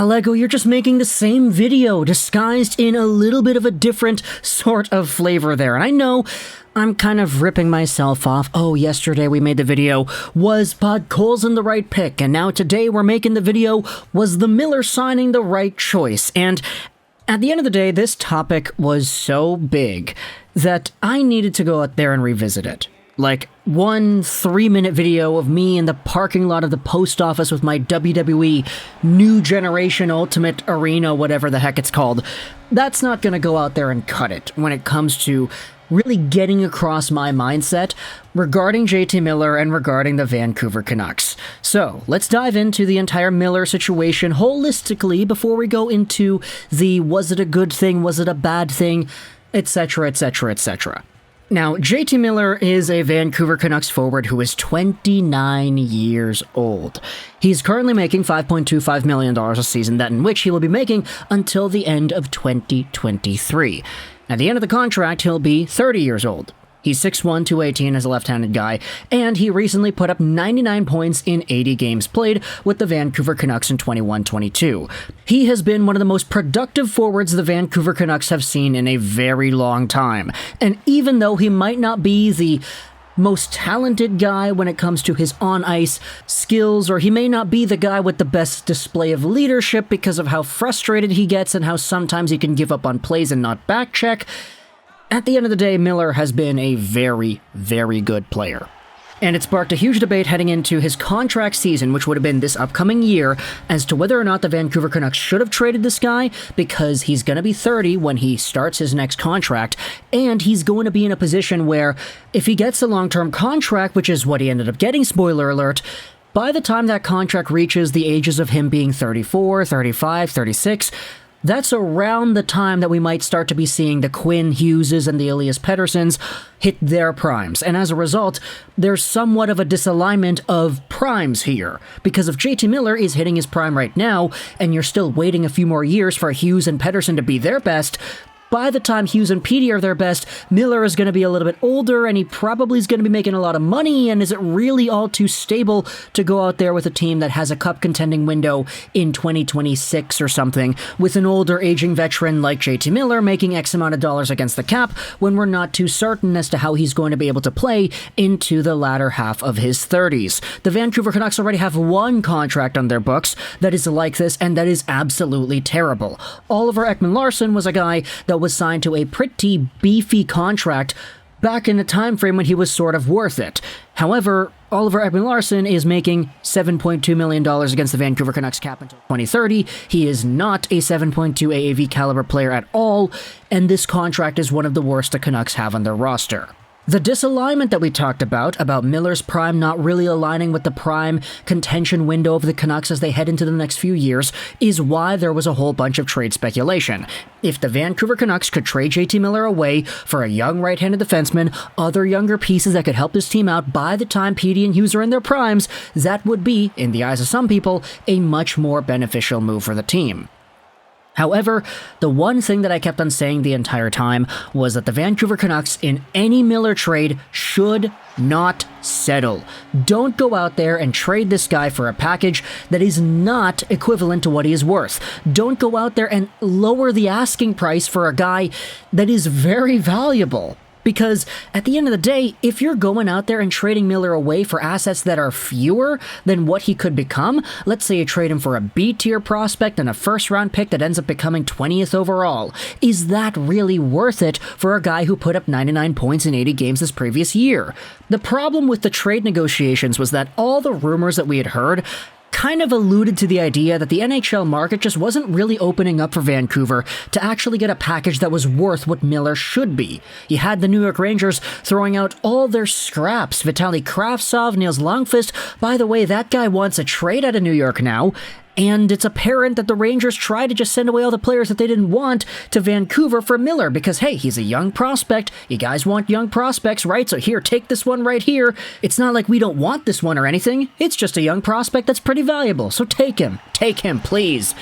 Lego, you're just making the same video, disguised in a little bit of a different sort of flavor there. And I know I'm kind of ripping myself off. Oh, yesterday we made the video, was Podkolzin the right pick? And now today we're making the video, was the Miller signing the right choice? And at the end of the day, this topic was so big that I needed to go out there and revisit it. Like, 1 3-minute video of me in the parking lot of the post office with my WWE New Generation Ultimate Arena, whatever the heck it's called. That's not gonna go out there and cut it when it comes to really getting across my mindset regarding JT Miller and regarding the Vancouver Canucks. So, let's dive into the entire Miller situation holistically before we go into the was it a good thing, was it a bad thing, etc, etc, etc. Now, JT Miller is a Vancouver Canucks forward who is 29 years old. He's currently making $5.25 million a season, that in which he will be making until the end of 2023. At the end of the contract, he'll be 30 years old. He's 6'1", 218 as a left-handed guy, and he recently put up 99 points in 80 games played with the Vancouver Canucks in 21-22. He has been one of the most productive forwards the Vancouver Canucks have seen in a very long time, and even though he might not be the most talented guy when it comes to his on-ice skills, or he may not be the guy with the best display of leadership because of how frustrated he gets and how sometimes he can give up on plays and not backcheck, at the end of the day, Miller has been a very, very good player. And it sparked a huge debate heading into his contract season, which would have been this upcoming year, as to whether or not the Vancouver Canucks should have traded this guy, because he's going to be 30 when he starts his next contract, and he's going to be in a position where, if he gets a long-term contract, which is what he ended up getting, spoiler alert, by the time that contract reaches the ages of him being 34, 35, 36, that's around the time that we might start to be seeing the Quinn Hugheses and the Elias Petterssons hit their primes. And as a result, there's somewhat of a disalignment of primes here. Because if JT Miller is hitting his prime right now, and you're still waiting a few more years for Hughes and Pettersson to be their best, by the time Hughes and Petey are their best, Miller is going to be a little bit older, and he probably is going to be making a lot of money, and is it really all too stable to go out there with a team that has a cup contending window in 2026 or something, with an older aging veteran like JT Miller making X amount of dollars against the cap, when we're not too certain as to how he's going to be able to play into the latter half of his 30s. The Vancouver Canucks already have one contract on their books that is like this, and that is absolutely terrible. Oliver Ekman-Larsson was a guy that was signed to a pretty beefy contract back in the time frame when he was sort of worth it. However, Oliver Ekman-Larsson is making $7.2 million against the Vancouver Canucks cap until 2030. He is not a 7.2 AAV caliber player at all, and this contract is one of the worst the Canucks have on their roster. The disalignment that we talked about Miller's prime not really aligning with the prime contention window of the Canucks as they head into the next few years, is why there was a whole bunch of trade speculation. If the Vancouver Canucks could trade JT Miller away for a young right-handed defenseman, other younger pieces that could help this team out by the time Petey and Hughes are in their primes, that would be, in the eyes of some people, a much more beneficial move for the team. However, the one thing that I kept on saying the entire time was that the Vancouver Canucks in any Miller trade should not settle. Don't go out there and trade this guy for a package that is not equivalent to what he is worth. Don't go out there and lower the asking price for a guy that is very valuable. Because at the end of the day, if you're going out there and trading Miller away for assets that are fewer than what he could become, let's say you trade him for a B-tier prospect and a first-round pick that ends up becoming 20th overall, is that really worth it for a guy who put up 99 points in 80 games this previous year? The problem with the trade negotiations was that all the rumors that we had heard kind of alluded to the idea that the NHL market just wasn't really opening up for Vancouver to actually get a package that was worth what Miller should be. You had the New York Rangers throwing out all their scraps. Vitaly Kravtsov, Nils Lundqvist. By the way, that guy wants a trade out of New York now. And it's apparent that the Rangers tried to just send away all the players that they didn't want to Vancouver for Miller because, hey, he's a young prospect. You guys want young prospects, right? So here, take this one right here. It's not like we don't want this one or anything. It's just a young prospect that's pretty valuable. So take him. Take him, please.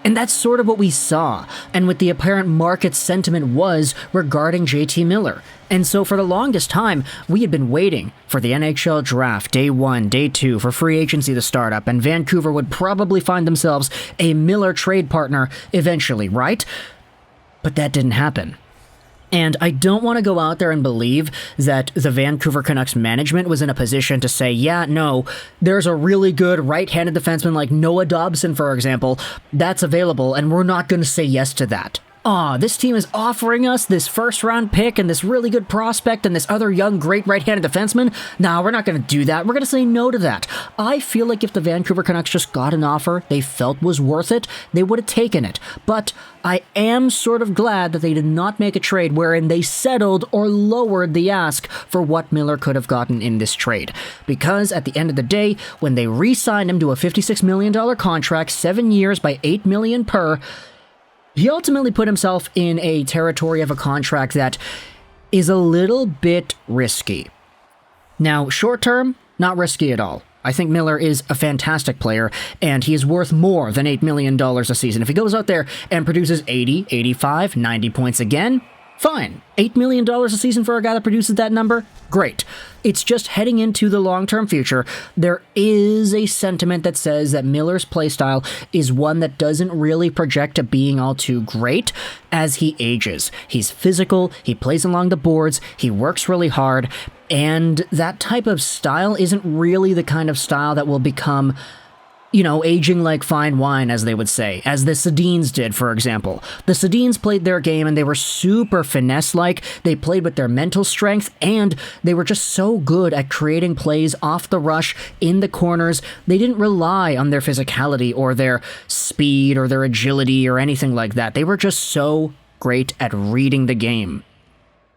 And that's sort of what we saw, and what the apparent market sentiment was regarding JT Miller. And so for the longest time, we had been waiting for the NHL Draft, Day 1, Day 2, for free agency to start up, and Vancouver would probably find themselves a Miller trade partner eventually, right? But that didn't happen. And I don't want to go out there and believe that the Vancouver Canucks management was in a position to say, yeah, no, there's a really good right-handed defenseman like Noah Dobson, for example, that's available, and we're not going to say yes to that. This team is offering us this first-round pick and this really good prospect and this other young, great right-handed defenseman. Nah, we're not going to do that. We're going to say no to that. I feel like if the Vancouver Canucks just got an offer they felt was worth it, they would have taken it. But I am sort of glad that they did not make a trade wherein they settled or lowered the ask for what Miller could have gotten in this trade. Because at the end of the day, when they re-signed him to a $56 million contract, 7 years by $8 million per, he ultimately put himself in a territory of a contract that is a little bit risky. Now, short term, not risky at all. I think Miller is a fantastic player, and he is worth more than $8 million a season. If he goes out there and produces 80, 85, 90 points again, fine. $8 million a season for a guy that produces that number? Great. It's just heading into the long-term future. There is a sentiment that says that Miller's playstyle is one that doesn't really project to being all too great as he ages. He's physical, he plays along the boards, he works really hard, and that type of style isn't really the kind of style that will become, aging like fine wine, as they would say, as the Sedins did, for example. The Sedins played their game, and they were super finesse-like. They played with their mental strength, and they were just so good at creating plays off the rush, in the corners. They didn't rely on their physicality or their speed or their agility or anything like that. They were just so great at reading the game.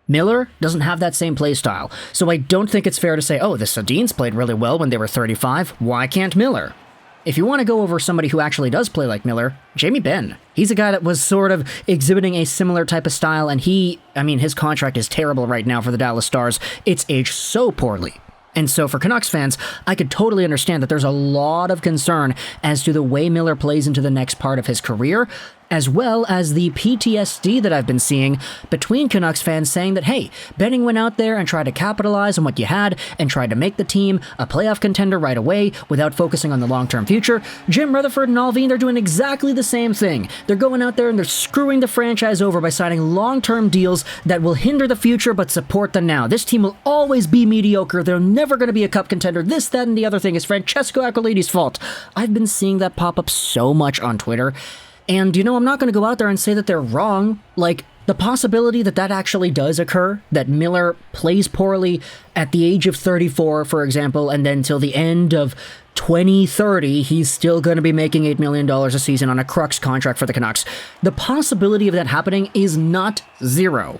Miller doesn't have that same play style, so I don't think it's fair to say, the Sedins played really well when they were 35. Why can't Miller? If you want to go over somebody who actually does play like Miller, Jamie Benn. He's a guy that was sort of exhibiting a similar type of style, and his contract is terrible right now for the Dallas Stars. It's aged so poorly. And so for Canucks fans, I could totally understand that there's a lot of concern as to the way Miller plays into the next part of his career, as well as the PTSD that I've been seeing between Canucks fans saying that, hey, Benning went out there and tried to capitalize on what you had and tried to make the team a playoff contender right away without focusing on the long-term future. Jim Rutherford and Alvin, they're doing exactly the same thing. They're going out there and they're screwing the franchise over by signing long-term deals that will hinder the future but support the now. This team will always be mediocre. They're never going to be a cup contender. This, that, and the other thing is Francesco Acquilidi's fault. I've been seeing that pop up so much on Twitter. And, I'm not going to go out there and say that they're wrong. Like, the possibility that actually does occur, that Miller plays poorly at the age of 34, for example, and then till the end of 2030, he's still going to be making $8 million a season on a crux contract for the Canucks. The possibility of that happening is not zero.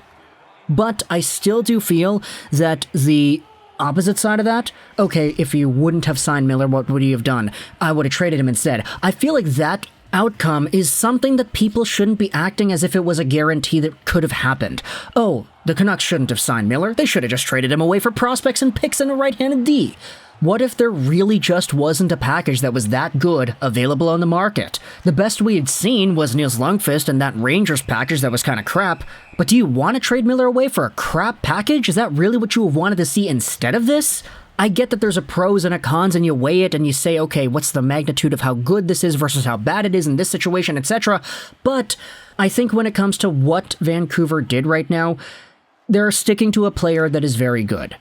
But I still do feel that the opposite side of that, okay, if you wouldn't have signed Miller, what would you have done? I would have traded him instead. I feel like that outcome is something that people shouldn't be acting as if it was a guarantee that could have happened. The Canucks shouldn't have signed Miller. They should have just traded him away for prospects and picks and a right-handed D. What if there really just wasn't a package that was that good available on the market? The best we had seen was Nils Lundqvist and that Rangers package that was kind of crap. But do you want to trade Miller away for a crap package? Is that really what you have wanted to see instead of this? I get that there's a pros and a cons and you weigh it and you say, okay, what's the magnitude of how good this is versus how bad it is in this situation, etc. But I think when it comes to what Vancouver did right now, they're sticking to a player that is very good.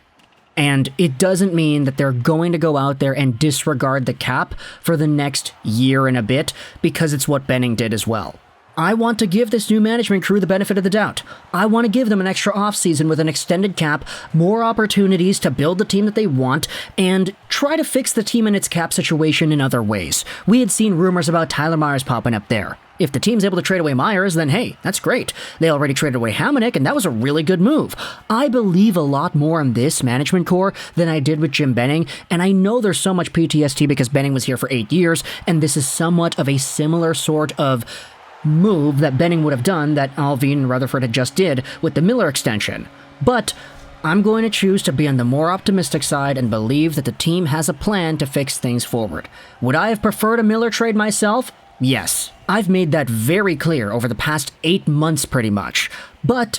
And it doesn't mean that they're going to go out there and disregard the cap for the next year and a bit, because it's what Benning did as well. I want to give this new management crew the benefit of the doubt. I want to give them an extra offseason with an extended cap, more opportunities to build the team that they want, and try to fix the team in its cap situation in other ways. We had seen rumors about Tyler Myers popping up there. If the team's able to trade away Myers, then hey, that's great. They already traded away Hamonic, and that was a really good move. I believe a lot more in this management core than I did with Jim Benning, and I know there's so much PTSD because Benning was here for 8 years, and this is somewhat of a similar sort of move that Benning would have done that Alvin and Rutherford had just did with the Miller extension. But I'm going to choose to be on the more optimistic side and believe that the team has a plan to fix things forward. Would I have preferred a Miller trade myself? Yes. I've made that very clear over the past 8 months pretty much. But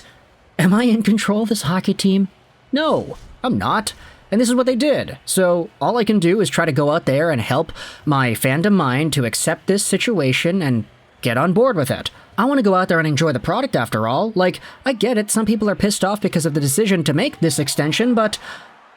Am I in control of this hockey team? No, I'm not. And this is what they did. So all I can do is try to go out there and help my fandom mind to accept this situation and get on board with it. I want to go out there and enjoy the product after all. Like, I get it, some people are pissed off because of the decision to make this extension, but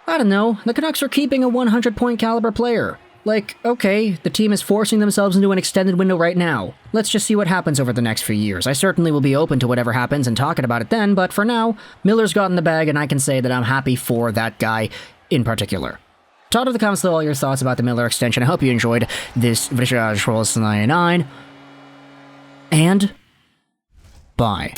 I don't know, the Canucks are keeping a 100-point caliber player. Like, okay, the team is forcing themselves into an extended window right now. Let's just see what happens over the next few years. I certainly will be open to whatever happens and talking about it then, but for now, Miller's gotten the bag and I can say that I'm happy for that guy in particular. Talk to the comments below all your thoughts about the Miller extension. I hope you enjoyed this Juraj 99. And bye.